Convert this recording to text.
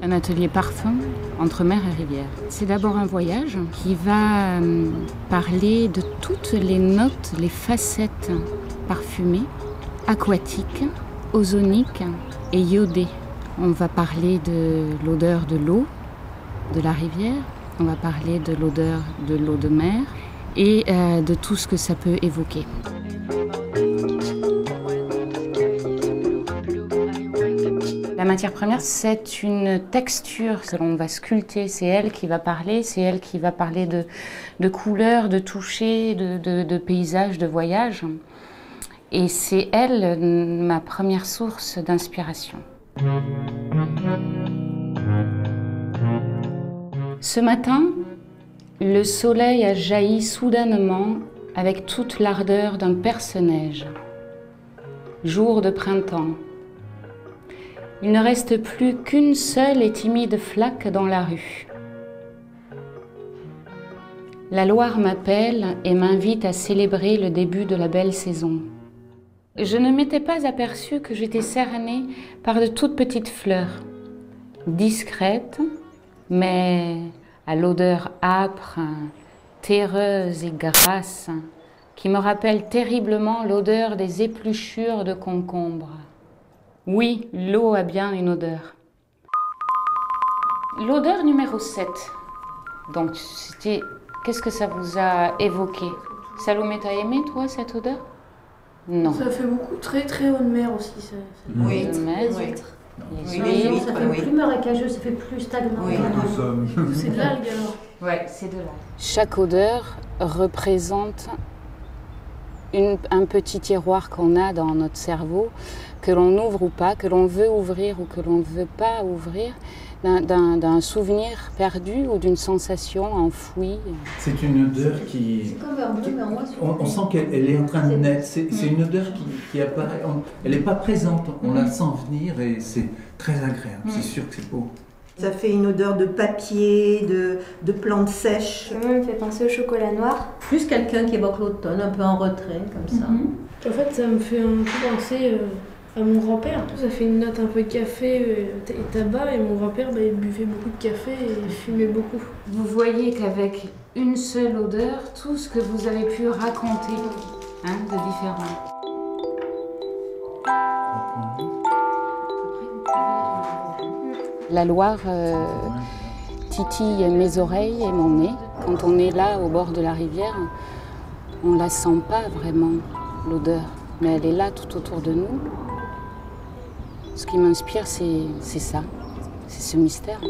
Un atelier parfum entre mer et rivière. C'est d'abord un voyage qui va parler de toutes les notes, les facettes parfumées, aquatiques, ozoniques et iodées. On va parler de l'odeur de l'eau, de la rivière, on va parler de l'odeur de l'eau de mer et de tout ce que ça peut évoquer. La matière première, c'est une texture que l'on va sculpter. C'est elle qui va parler, de couleurs, de toucher, de paysages, de voyages. Et c'est elle ma première source d'inspiration. Ce matin, le soleil a jailli soudainement avec toute l'ardeur d'un perce-neige. Jour de printemps. Il ne reste plus qu'une seule et timide flaque dans la rue. La Loire m'appelle et m'invite à célébrer le début de la belle saison. Je ne m'étais pas aperçue que j'étais cernée par de toutes petites fleurs, discrètes, mais à l'odeur âpre, terreuse et grasse, qui me rappelle terriblement l'odeur des épluchures de concombre. Oui, l'eau a bien une odeur. L'odeur numéro 7. Donc, c'était... Qu'est-ce que ça vous a évoqué? Salomé, t'as aimé, toi, cette odeur? Non. Ça fait beaucoup, très très haut de mer aussi. Oui, de mer. Ça fait plus marécageux, ça fait plus stagnant. Oui, c'est de l'algue alors. Ouais, c'est de l'algue. Chaque odeur représente un petit tiroir qu'on a dans notre cerveau, que l'on ouvre ou pas, que l'on veut ouvrir ou que l'on ne veut pas ouvrir, d'un souvenir perdu ou d'une sensation enfouie. C'est une odeur qui... C'est comme un bleu, mais en moins on sent qu'elle est en train de naître. C'est une odeur qui apparaît. Elle n'est pas présente, on la sent venir et c'est très agréable. C'est sûr que c'est beau. Ça fait une odeur de papier, de plantes sèches. Ça me fait penser au chocolat noir. Plus quelqu'un qui évoque l'automne, un peu en retrait, comme ça. En fait, ça me fait un peu penser à mon grand-père. Ça fait une note un peu café et tabac. Et mon grand-père, il buvait beaucoup de café et fumait beaucoup. Vous voyez qu'avec une seule odeur, tout ce que vous avez pu raconter de différent. La Loire titille mes oreilles et mon nez. Quand on est là, au bord de la rivière, on ne la sent pas vraiment, l'odeur. Mais elle est là, tout autour de nous. Ce qui m'inspire, c'est ça, c'est ce mystère.